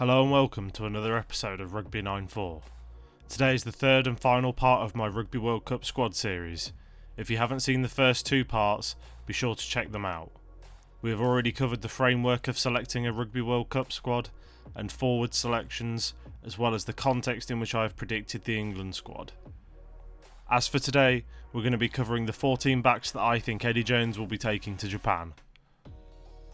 Hello and welcome to another episode of Rugby 9-4. Today is the third and final part of my Rugby World Cup Squad series. If you haven't seen the first two parts, be sure to check them out. We have already covered the framework of selecting a Rugby World Cup squad and forward selections, as well as the context in which I have predicted the England squad. As for today, we're going to be covering the 14 backs that I think Eddie Jones will be taking to Japan.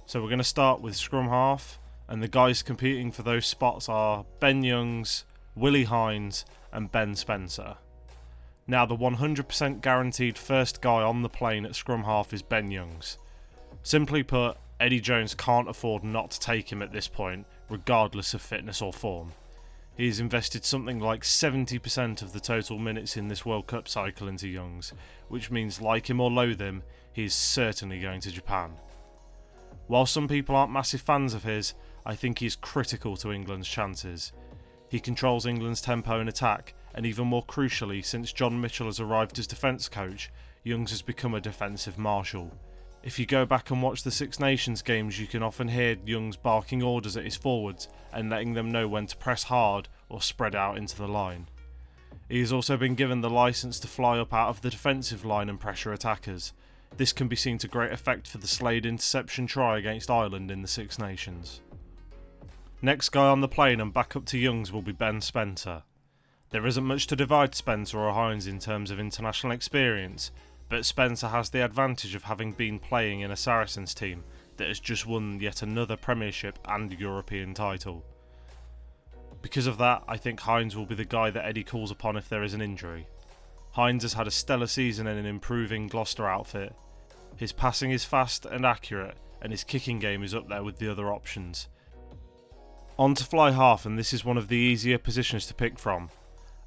So we're going to start with Scrum Half, and the guys competing for those spots are Ben Youngs, Willie Hines and Ben Spencer. Now the 100% guaranteed first guy on the plane at Scrum Half is Ben Youngs. Simply put, Eddie Jones can't afford not to take him at this point, regardless of fitness or form. He's invested something like 70% of the total minutes in this World Cup cycle into Youngs, which means like him or loathe him, he is certainly going to Japan. While some people aren't massive fans of his, I think he's critical to England's chances. He controls England's tempo and attack, and even more crucially, since John Mitchell has arrived as defence coach, Youngs has become a defensive marshal. If you go back and watch the Six Nations games, you can often hear Youngs barking orders at his forwards and letting them know when to press hard or spread out into the line. He has also been given the licence to fly up out of the defensive line and pressure attackers. This can be seen to great effect for the Slade interception try against Ireland in the Six Nations. Next guy on the plane and back up to Youngs will be Ben Spencer. There isn't much to divide Spencer or Hines in terms of international experience, but Spencer has the advantage of having been playing in a Saracens team that has just won yet another Premiership and European title. Because of that, I think Hines will be the guy that Eddie calls upon if there is an injury. Hines has had a stellar season in an improving Gloucester outfit. His passing is fast and accurate, and his kicking game is up there with the other options. On to fly half, and this is one of the easier positions to pick from.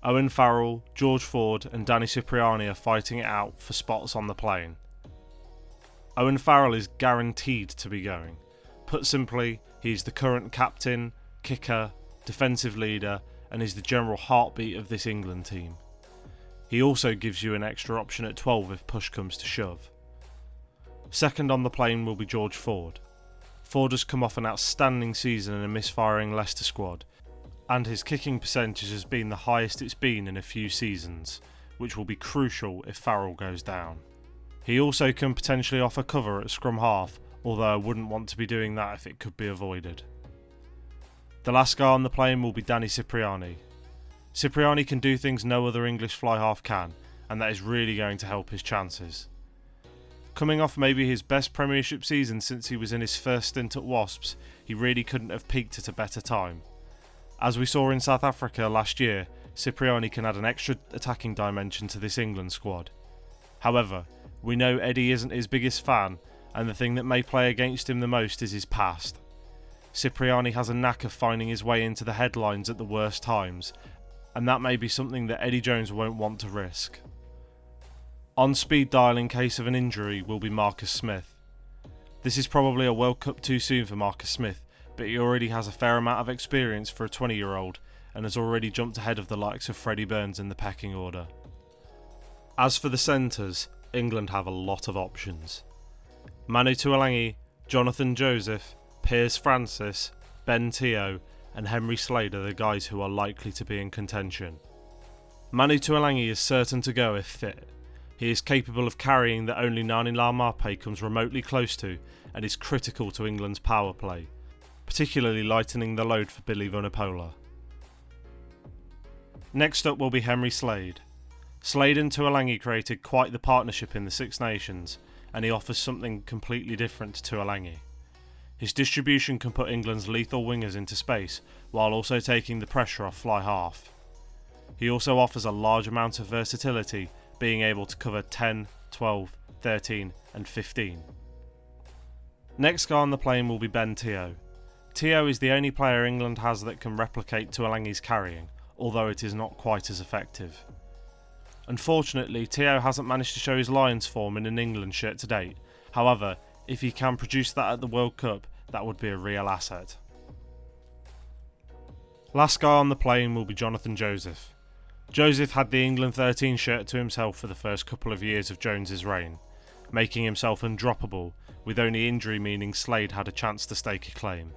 Owen Farrell, George Ford and Danny Cipriani are fighting it out for spots on the plane. Owen Farrell is guaranteed to be going. Put simply, he's the current captain, kicker, defensive leader and is the general heartbeat of this England team. He also gives you an extra option at 12 if push comes to shove. Second on the plane will be George Ford. Ford has come off an outstanding season in a misfiring Leicester squad, and his kicking percentage has been the highest it's been in a few seasons, which will be crucial if Farrell goes down. He also can potentially offer cover at Scrum Half, although I wouldn't want to be doing that if it could be avoided. The last guy on the plane will be Danny Cipriani. Cipriani can do things no other English fly half can, and that is really going to help his chances. Coming off maybe his best Premiership season since he was in his first stint at Wasps, he really couldn't have peaked at a better time. As we saw in South Africa last year, Cipriani can add an extra attacking dimension to this England squad. However, we know Eddie isn't his biggest fan, and the thing that may play against him the most is his past. Cipriani has a knack of finding his way into the headlines at the worst times, and that may be something that Eddie Jones won't want to risk. On speed dial in case of an injury will be Marcus Smith. This is probably a World Cup too soon for Marcus Smith, but he already has a fair amount of experience for a 20-year-old and has already jumped ahead of the likes of Freddie Burns in the pecking order. As for the centres, England have a lot of options. Manu Tuolangi, Jonathan Joseph, Piers Francis, Ben Teo and Henry Slade are the guys who are likely to be in contention. Manu Tuolangi is certain to go if fit. He is capable of carrying that only Nani Laumape comes remotely close to and is critical to England's power play, particularly lightening the load for Billy Vunipola. Next up will be Henry Slade. Slade and Tuolangi created quite the partnership in the Six Nations, and he offers something completely different to Tuolangi. His distribution can put England's lethal wingers into space, while also taking the pressure off fly half. He also offers a large amount of versatility, being able to cover 10, 12, 13 and 15. Next guy on the plane will be Ben Teo. Teo is the only player England has that can replicate Tuolangi's carrying, although it is not quite as effective. Unfortunately, Teo hasn't managed to show his Lions form in an England shirt to date. However, if he can produce that at the World Cup, that would be a real asset. Last guy on the plane will be Jonathan Joseph. Joseph had the England 13 shirt to himself for the first couple of years of Jones's reign, making himself undroppable, with only injury meaning Slade had a chance to stake a claim.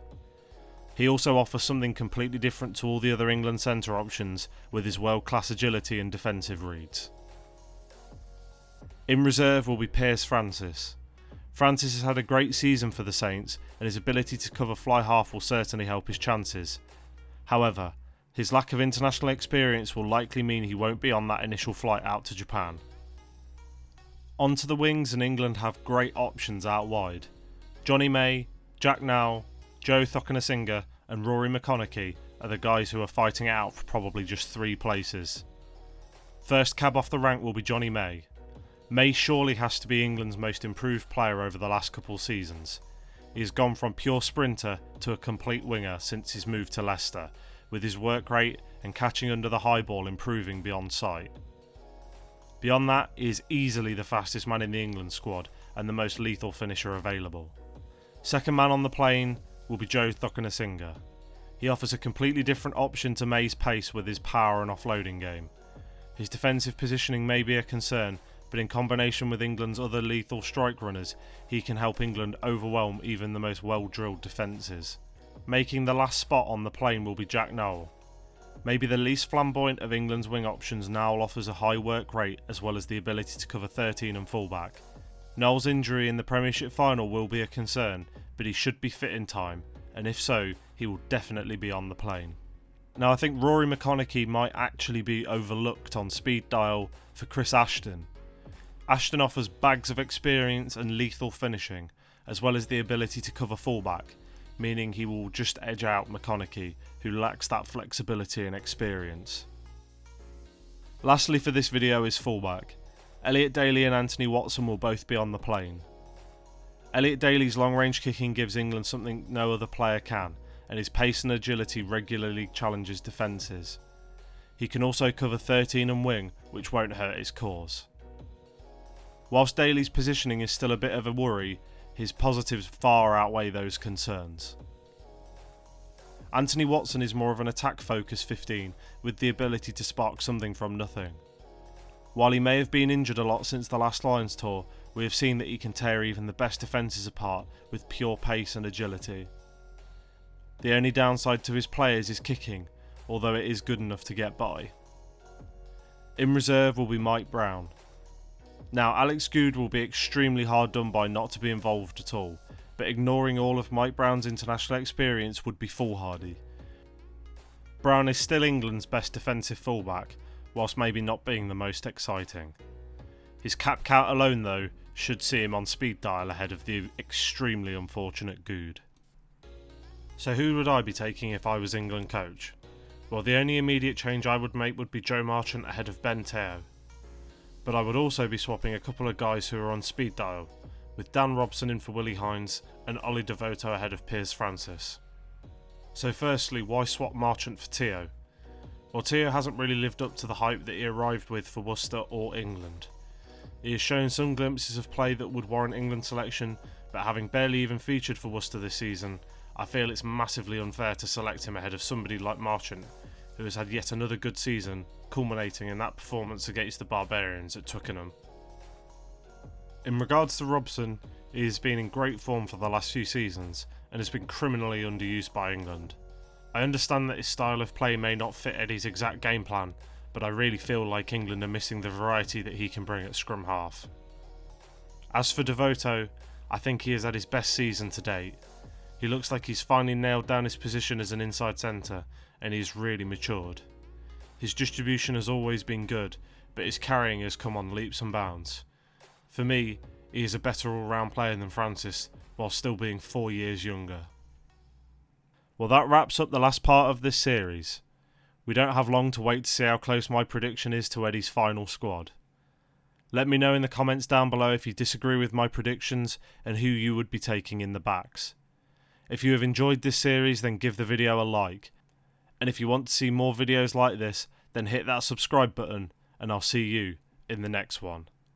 He also offers something completely different to all the other England centre options with his world-class agility and defensive reads. In reserve will be Piers Francis. Francis has had a great season for the Saints and his ability to cover fly half will certainly help his chances. However, his lack of international experience will likely mean he won't be on that initial flight out to Japan. Onto the wings, and England have great options out wide. Johnny May, Jack Nowell, Joe Thokonasinga and Rory McConaughey are the guys who are fighting it out for probably just 3 places. First cab off the rank will be Johnny May. May surely has to be England's most improved player over the last couple seasons. He has gone from pure sprinter to a complete winger since his move to Leicester, with his work rate and catching under the high ball improving beyond sight. Beyond that, he is easily the fastest man in the England squad and the most lethal finisher available. Second man on the plane will be Joe Thokonasinga. He offers a completely different option to May's pace with his power and offloading game. His defensive positioning may be a concern, but in combination with England's other lethal strike runners, he can help England overwhelm even the most well-drilled defences. Making the last spot on the plane will be Jack Nowell. Maybe the least flamboyant of England's wing options, Nowell offers a high work rate as well as the ability to cover 13 and fullback. Nowell's injury in the Premiership final will be a concern, but he should be fit in time, and if so, he will definitely be on the plane. Now I think Rory McConaughey might actually be overlooked on speed dial for Chris Ashton. Ashton offers bags of experience and lethal finishing, as well as the ability to cover fullback, meaning he will just edge out McConaughey, who lacks that flexibility and experience. Lastly for this video is fullback. Elliot Daly and Anthony Watson will both be on the plane. Elliot Daly's long-range kicking gives England something no other player can, and his pace and agility regularly challenges defences. He can also cover 13 and wing, which won't hurt his cause. Whilst Daly's positioning is still a bit of a worry, his positives far outweigh those concerns. Anthony Watson is more of an attack-focused 15 with the ability to spark something from nothing. While he may have been injured a lot since the last Lions tour, we have seen that he can tear even the best defences apart with pure pace and agility. The only downside to his play is his kicking, although it is good enough to get by. In reserve will be Mike Brown. Now Alex Goode will be extremely hard done by not to be involved at all, but ignoring all of Mike Brown's international experience would be foolhardy. Brown is still England's best defensive fullback, whilst maybe not being the most exciting. His cap count alone though should see him on speed dial ahead of the extremely unfortunate Goode. So who would I be taking if I was England coach? Well, the only immediate change I would make would be Joe Marchant ahead of Ben Teo. But I would also be swapping a couple of guys who are on speed dial, with Dan Robson in for Willie Hines and Ollie Devoto ahead of Piers Francis. So firstly, why swap Marchant for Teo? Well, Teo hasn't really lived up to the hype that he arrived with for Worcester or England. He has shown some glimpses of play that would warrant England selection, but having barely even featured for Worcester this season, I feel it's massively unfair to select him ahead of somebody like Marchant, who has had yet another good season, culminating in that performance against the Barbarians at Twickenham. In regards to Robson, he has been in great form for the last few seasons and has been criminally underused by England. I understand that his style of play may not fit Eddie's exact game plan, but I really feel like England are missing the variety that he can bring at scrum half. As for Devoto, I think he has had his best season to date. He looks like he's finally nailed down his position as an inside centre, and he's really matured. His distribution has always been good, but his carrying has come on leaps and bounds. For me, he is a better all-round player than Francis, while still being 4 years younger. Well, that wraps up the last part of this series. We don't have long to wait to see how close my prediction is to Eddie's final squad. Let me know in the comments down below if you disagree with my predictions and who you would be taking in the backs. If you have enjoyed this series, then give the video a like. And if you want to see more videos like this, then hit that subscribe button, and I'll see you in the next one.